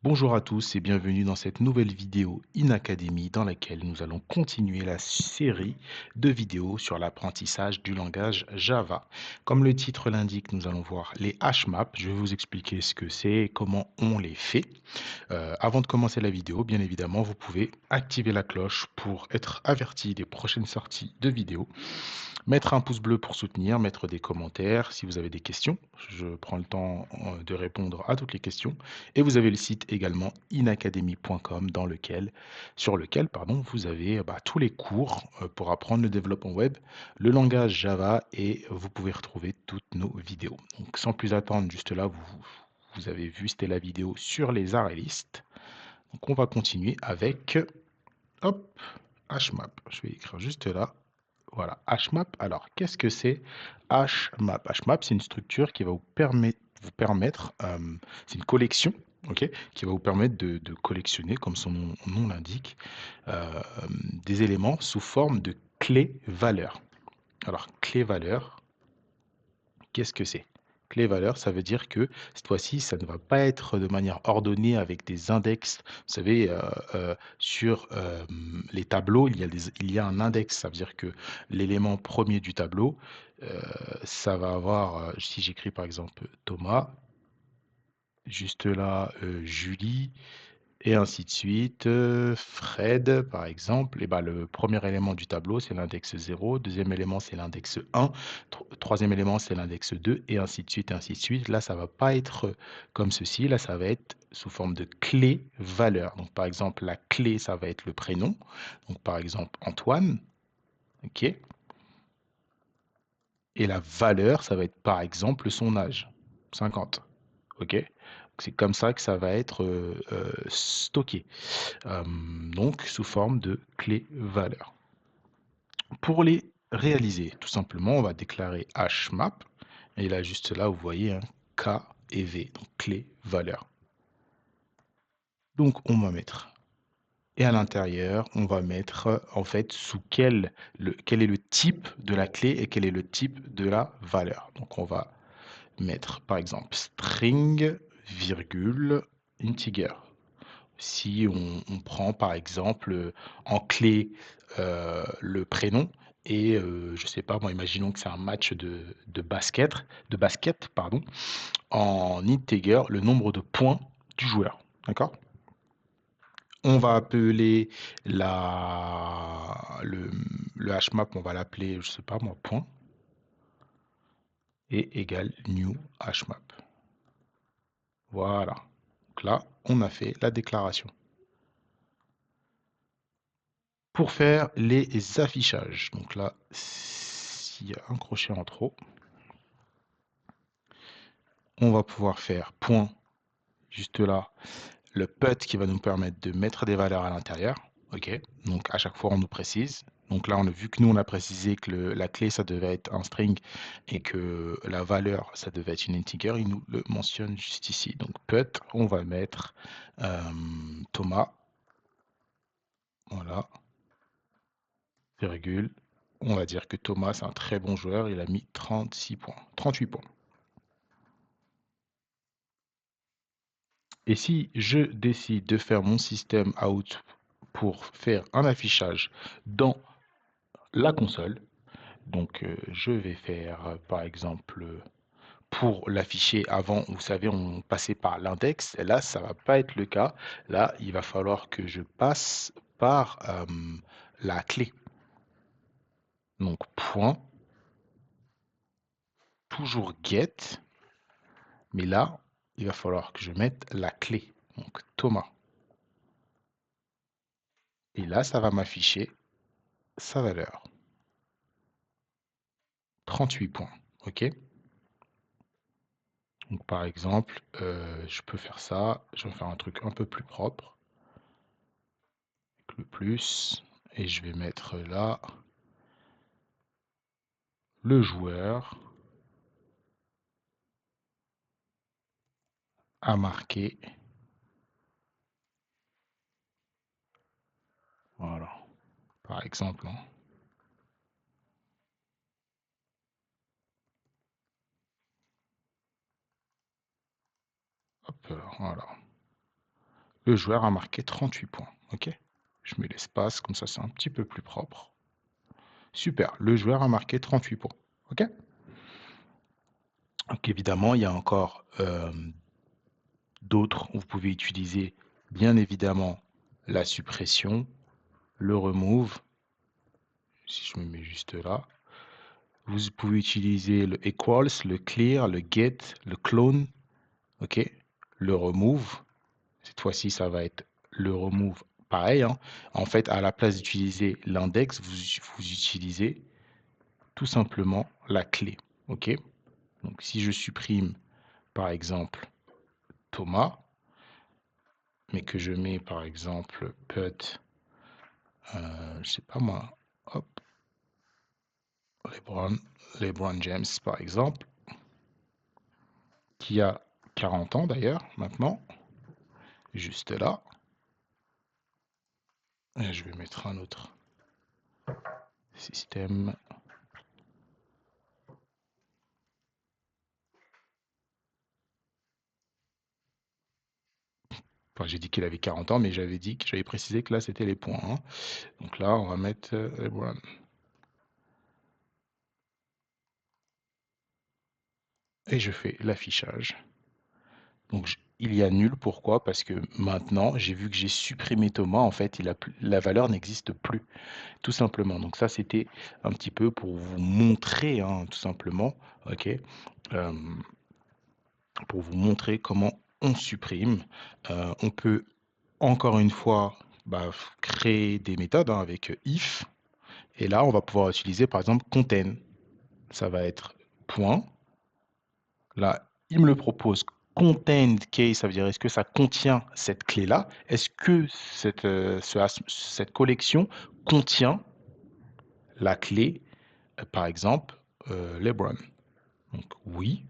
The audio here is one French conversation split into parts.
Bonjour à tous et bienvenue dans cette nouvelle vidéo InAcademy dans laquelle nous allons continuer la série de vidéos sur l'apprentissage du langage Java. Comme le titre l'indique, nous allons voir les HMAP. Je vais vous expliquer ce que c'est et comment on les fait. Avant de commencer la vidéo, bien évidemment, vous pouvez activer la cloche pour être averti des prochaines sorties de vidéos. Mettre un pouce bleu pour soutenir, mettre des commentaires si vous avez des questions. Je prends le temps de répondre à toutes les questions. Et vous avez le site également inacademy.com sur lequel vous avez tous les cours pour apprendre le développement web, le langage Java et vous pouvez retrouver toutes nos vidéos. Donc sans plus attendre, juste là, vous avez vu, c'était la vidéo sur les arrêts listes. Donc on va continuer avec hop, HMAP. Je vais écrire juste là. Voilà, HMAP. Alors, qu'est-ce que c'est HMAP? HMAP, c'est une structure qui va vous permettre, c'est une collection, ok, qui va vous permettre de collectionner, comme son nom l'indique, euh, des éléments sous forme de clés-valeurs. Alors, clés-valeurs, qu'est-ce que c'est? Clé valeur, ça veut dire que cette fois-ci, ça ne va pas être de manière ordonnée avec des index. Vous savez, sur les tableaux, il y a un index. Ça veut dire que l'élément premier du tableau, euh, ça va avoir, si j'écris par exemple Thomas, juste là, Julie, et ainsi de suite. Fred, par exemple, et ben, le premier élément du tableau, c'est l'index 0. Deuxième élément, c'est l'index 1. Troisième élément, c'est l'index 2, et ainsi de suite, et ainsi de suite. Là, ça ne va pas être comme ceci. Là, ça va être sous forme de clé-valeur. Donc, par exemple, la clé, ça va être le prénom. Donc, par exemple, Antoine. OK. Et la valeur, ça va être, par exemple, son âge. 50. OK. C'est comme ça que ça va être stocké. Euh, donc sous forme de clé-valeur. Pour les réaliser, tout simplement, on va déclarer HMAP. Et là, juste là, vous voyez un K et V, donc clé-valeur. Donc, on va mettre. Et à l'intérieur, on va mettre en fait quel est le type de la clé et quel est le type de la valeur. Donc, on va mettre par exemple string, virgule, integer. Si on prend par exemple en clé le prénom et je ne sais pas, moi, imaginons que c'est un match de basket, pardon, en integer le nombre de points du joueur. D'accord? On va appeler le HMAP, on va l'appeler, je ne sais pas moi, point, et égale new HMAP. Voilà. Donc là, on a fait la déclaration. Pour faire les affichages, donc là, s'il y a un crochet en trop, on va pouvoir faire point, juste là, le put qui va nous permettre de mettre des valeurs à l'intérieur. OK, donc à chaque fois, on nous précise. Donc là, on a vu que nous, on a précisé que la clé, ça devait être un string et que la valeur, ça devait être une integer. Il nous le mentionne juste ici. Donc put, on va mettre Thomas, voilà, virgule. On va dire que Thomas, c'est un très bon joueur. Il a mis 36 points, 38 points. Et si je décide de faire mon système out pour faire un affichage dans la console, donc je vais faire par exemple pour l'afficher avant, vous savez, on passait par l'index. Et là, ça va pas être le cas. Là, il va falloir que je passe par la clé. Donc point, toujours get, mais là, il va falloir que je mette la clé. Donc Thomas. Et là, ça va m'afficher sa valeur. 38 points. OK? Donc, par exemple, je peux faire ça. Je vais faire un truc un peu plus propre. Avec le plus. Et je vais mettre là le joueur à marquer. Voilà. Par exemple. Hein. là, voilà. Le joueur a marqué 38 points. OK? Je mets l'espace, comme ça c'est un petit peu plus propre. Super, le joueur a marqué 38 points. OK? Donc évidemment, il y a encore d'autres. Vous pouvez utiliser bien évidemment la suppression, le remove. Si je me mets juste là. Vous pouvez utiliser le equals, le clear, le get, le clone. OK? Le remove. Cette fois-ci, ça va être le remove pareil, hein. En fait, à la place d'utiliser l'index, vous utilisez tout simplement la clé. OK? Donc, si je supprime, par exemple, Thomas, mais que je mets, par exemple, put, je sais pas moi, hop, LeBron James, par exemple, qui a 40 ans d'ailleurs, maintenant, juste là. Et je vais mettre un autre système. Enfin, j'ai dit qu'il avait 40 ans, mais j'avais précisé que là, c'était les points, hein. Donc là, on va mettre LeBron. Et je fais l'affichage. Donc, il y a nul. Pourquoi? Parce que maintenant, j'ai vu que j'ai supprimé Thomas. En fait, la valeur n'existe plus, tout simplement. Donc ça, c'était un petit peu pour vous montrer, hein, tout simplement, OK, euh, pour vous montrer comment on supprime. On peut, encore une fois, bah, créer des méthodes, hein, avec if. Et là, on va pouvoir utiliser, par exemple, contain. Ça va être point. Là, il me le propose. Contained case, ça veut dire est-ce que ça contient cette clé-là? Est-ce que cette collection contient la clé, par exemple, LeBron? Donc oui.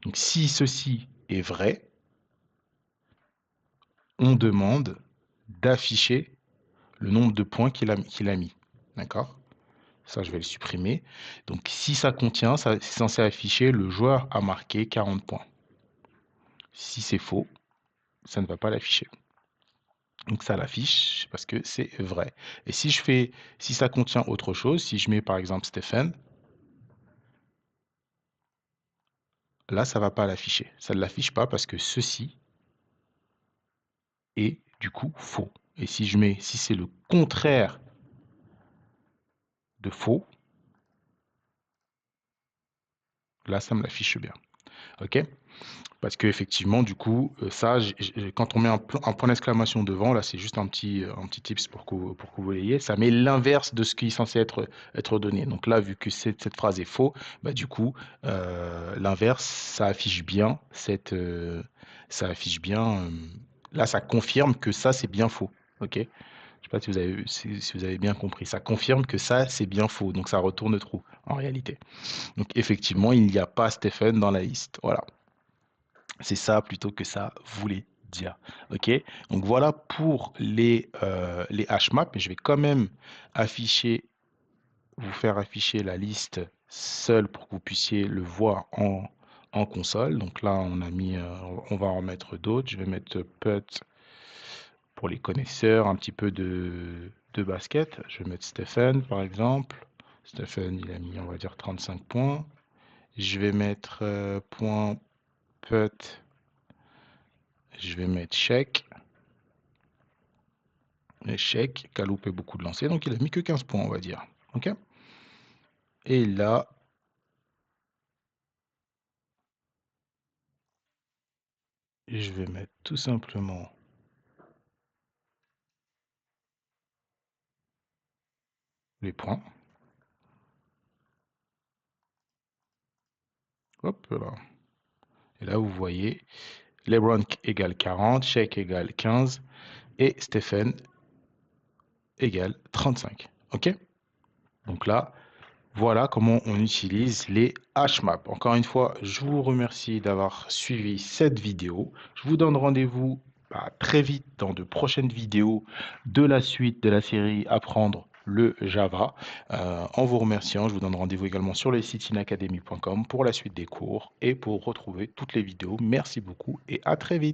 Donc si ceci est vrai, on demande d'afficher le nombre de points qu'il a mis. D'accord? Ça, je vais le supprimer. Donc si ça contient, c'est censé afficher le joueur a marqué 40 points. Si c'est faux, ça ne va pas l'afficher. Donc ça l'affiche parce que c'est vrai. Et si ça contient autre chose, si je mets par exemple Stephen, là ça va pas l'afficher. Ça ne l'affiche pas parce que ceci est du coup faux. Et si c'est le contraire de faux, là ça me l'affiche bien. OK? Parce qu'effectivement, du coup, ça, quand on met un point d'exclamation devant, là, c'est juste un petit tips pour que vous l'ayez. Ça met l'inverse de ce qui est censé être donné. Donc là, vu que cette phrase est faux, bah, du coup, l'inverse, ça affiche bien ça affiche bien, là, ça confirme que ça, c'est bien faux. OK? Je sais pas si vous avez bien compris. Ça confirme que ça, c'est bien faux. Donc ça retourne true, en réalité. Donc effectivement, il n'y a pas Stephen dans la liste. Voilà. C'est ça plutôt que ça voulait dire. OK? Donc voilà pour les hashmaps. Mais je vais quand même vous faire afficher la liste seule pour que vous puissiez le voir en console. Donc là, on va en mettre d'autres. Je vais mettre put pour les connaisseurs, un petit peu de basket. Je vais mettre Stephen, par exemple. Stephen, il a mis, on va dire, 35 points. Je vais mettre point put. Je vais mettre chèque. Échec, qui a loupé beaucoup de lancers, donc il a mis que 15 points, on va dire. OK? Et là, je vais mettre tout simplement les points. Hop là. Et là, vous voyez, LeBron égale 40, Shake égale 15 et Stephen égale 35. OK? Donc là, voilà comment on utilise les hashmaps. Encore une fois, je vous remercie d'avoir suivi cette vidéo. Je vous donne rendez-vous très vite dans de prochaines vidéos de la suite de la série Apprendre le Java. En vous remerciant, je vous donne rendez-vous également sur le site inacademy.com pour la suite des cours et pour retrouver toutes les vidéos. Merci beaucoup et à très vite.